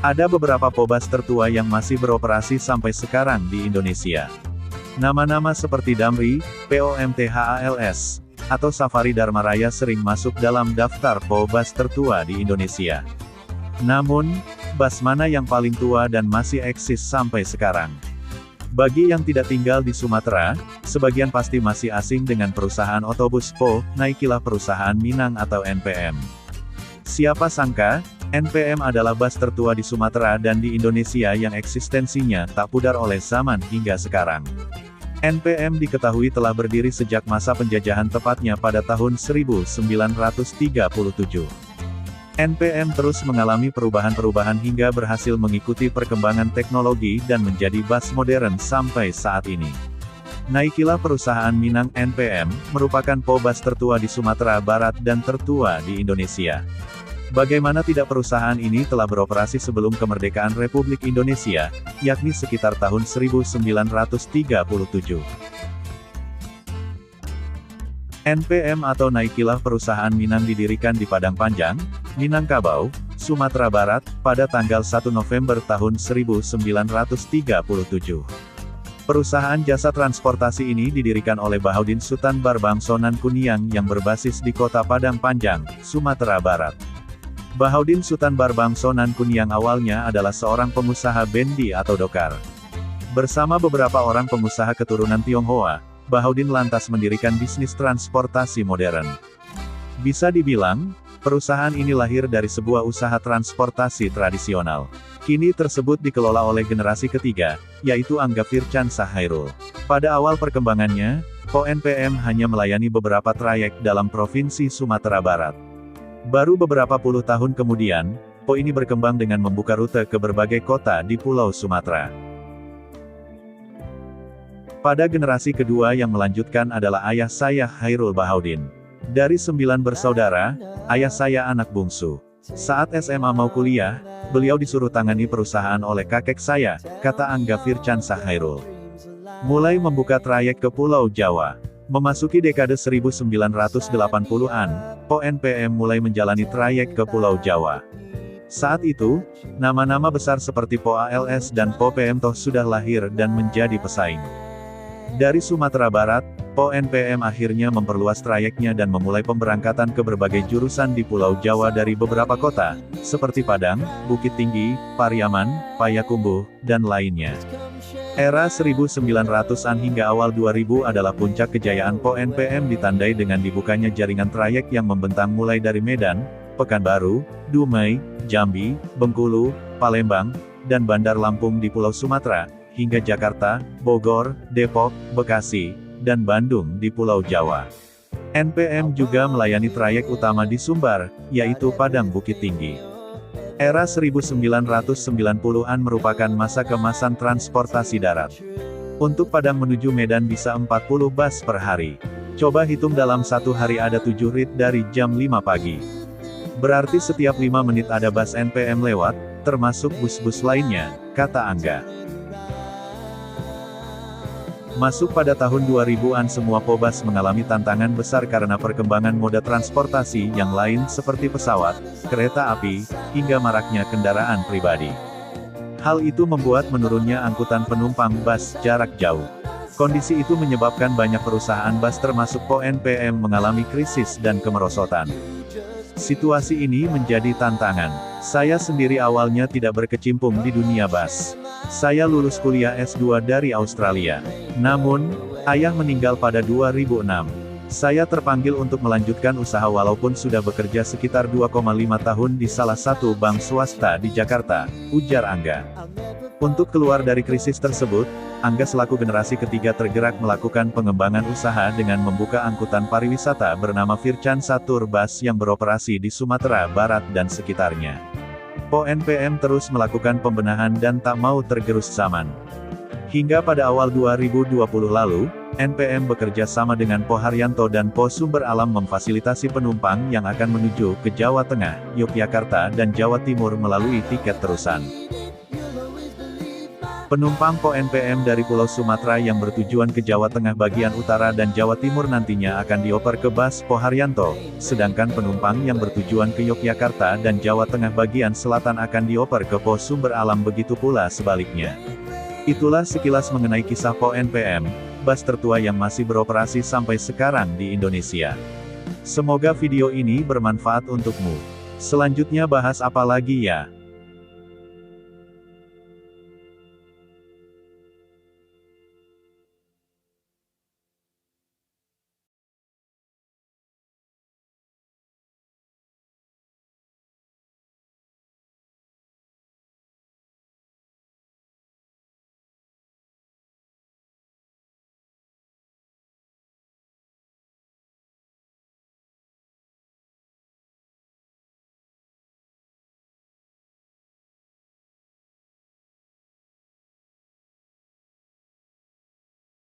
Ada beberapa PO-bus tertua yang masih beroperasi sampai sekarang di Indonesia. Nama-nama seperti Damri, POMTHALS, atau Safari Dharma Raya sering masuk dalam daftar PO-bus tertua di Indonesia. Namun, bus mana yang paling tua dan masih eksis sampai sekarang? Bagi yang tidak tinggal di Sumatera, sebagian pasti masih asing dengan perusahaan otobus PO, naikilah perusahaan Minang atau NPM. Siapa sangka, NPM adalah bus tertua di Sumatera dan di Indonesia yang eksistensinya tak pudar oleh zaman hingga sekarang. NPM diketahui telah berdiri sejak masa penjajahan tepatnya pada tahun 1937. NPM terus mengalami perubahan-perubahan hingga berhasil mengikuti perkembangan teknologi dan menjadi bus modern sampai saat ini. Naikilah perusahaan Minang NPM, merupakan PO-bus tertua di Sumatera Barat dan tertua di Indonesia. Bagaimana tidak perusahaan ini telah beroperasi sebelum kemerdekaan Republik Indonesia, yakni sekitar tahun 1937. NPM atau Naikilah perusahaan Minang didirikan di Padang Panjang, Minangkabau, Sumatera Barat, pada tanggal 1 November tahun 1937. Perusahaan jasa transportasi ini didirikan oleh Bahaudin Sutan Barbangsonan Kuniang yang berbasis di kota Padang Panjang, Sumatera Barat. Bahaudin Sutan Barbangsonan Kuniang awalnya adalah seorang pengusaha bendi atau dokar. Bersama beberapa orang pengusaha keturunan Tionghoa, Bahaudin lantas mendirikan bisnis transportasi modern. Bisa dibilang, perusahaan ini lahir dari sebuah usaha transportasi tradisional. Kini tersebut dikelola oleh generasi ketiga, yaitu Angga Fircansyah Hairul. Pada awal perkembangannya, PO NPM hanya melayani beberapa trayek dalam Provinsi Sumatera Barat. Baru beberapa puluh tahun kemudian, PO ini berkembang dengan membuka rute ke berbagai kota di Pulau Sumatera. Pada generasi kedua yang melanjutkan adalah ayah saya Hairul Bahaudin. Dari 9 bersaudara, ayah saya anak bungsu. Saat SMA mau kuliah, beliau disuruh tangani perusahaan oleh kakek saya, kata Angga Fircansyah Hairul. Mulai membuka trayek ke Pulau Jawa. Memasuki dekade 1980-an, PO NPM mulai menjalani trayek ke Pulau Jawa. Saat itu, nama-nama besar seperti PO ALS dan PO PMTOH sudah lahir dan menjadi pesaing. Dari Sumatera Barat, PO NPM akhirnya memperluas trayeknya dan memulai pemberangkatan ke berbagai jurusan di Pulau Jawa dari beberapa kota, seperti Padang, Bukit Tinggi, Pariaman, Payakumbuh, dan lainnya. Era 1900-an hingga awal 2000 adalah puncak kejayaan PO NPM ditandai dengan dibukanya jaringan trayek yang membentang mulai dari Medan, Pekanbaru, Dumai, Jambi, Bengkulu, Palembang, dan Bandar Lampung di Pulau Sumatera, hingga Jakarta, Bogor, Depok, Bekasi, dan Bandung di Pulau Jawa. NPM juga melayani trayek utama di Sumbar, yaitu Padang Bukit Tinggi. Era 1990-an merupakan masa keemasan transportasi darat. Untuk Padang menuju Medan bisa 40 bus per hari. Coba hitung dalam satu hari ada 7 rit dari jam 5 pagi. Berarti setiap 5 menit ada bus NPM lewat, termasuk bus-bus lainnya, kata Angga. Masuk pada tahun 2000-an semua PO-bus mengalami tantangan besar karena perkembangan moda transportasi yang lain seperti pesawat, kereta api, hingga maraknya kendaraan pribadi. Hal itu membuat menurunnya angkutan penumpang bus jarak jauh. Kondisi itu menyebabkan banyak perusahaan bus termasuk PO NPM mengalami krisis dan kemerosotan. Situasi ini menjadi tantangan. Saya sendiri awalnya tidak berkecimpung di dunia bus. Saya lulus kuliah S2 dari Australia. Namun, ayah meninggal pada 2006. Saya terpanggil untuk melanjutkan usaha walaupun sudah bekerja sekitar 2,5 tahun di salah satu bank swasta di Jakarta, ujar Angga. Untuk keluar dari krisis tersebut, Angga selaku generasi ketiga tergerak melakukan pengembangan usaha dengan membuka angkutan pariwisata bernama Fircansyah Tour Bus yang beroperasi di Sumatera Barat dan sekitarnya. PO NPM terus melakukan pembenahan dan tak mau tergerus zaman. Hingga pada awal 2020 lalu, NPM bekerja sama dengan PO Haryanto dan PO Sumber Alam memfasilitasi penumpang yang akan menuju ke Jawa Tengah, Yogyakarta dan Jawa Timur melalui tiket terusan. Penumpang Po NPM dari Pulau Sumatera yang bertujuan ke Jawa Tengah bagian utara dan Jawa Timur nantinya akan dioper ke Bus Po Haryanto, sedangkan penumpang yang bertujuan ke Yogyakarta dan Jawa Tengah bagian selatan akan dioper ke Po Sumber Alam, begitu pula sebaliknya. Itulah sekilas mengenai kisah Po NPM, bus tertua yang masih beroperasi sampai sekarang di Indonesia. Semoga video ini bermanfaat untukmu. Selanjutnya bahas apa lagi ya?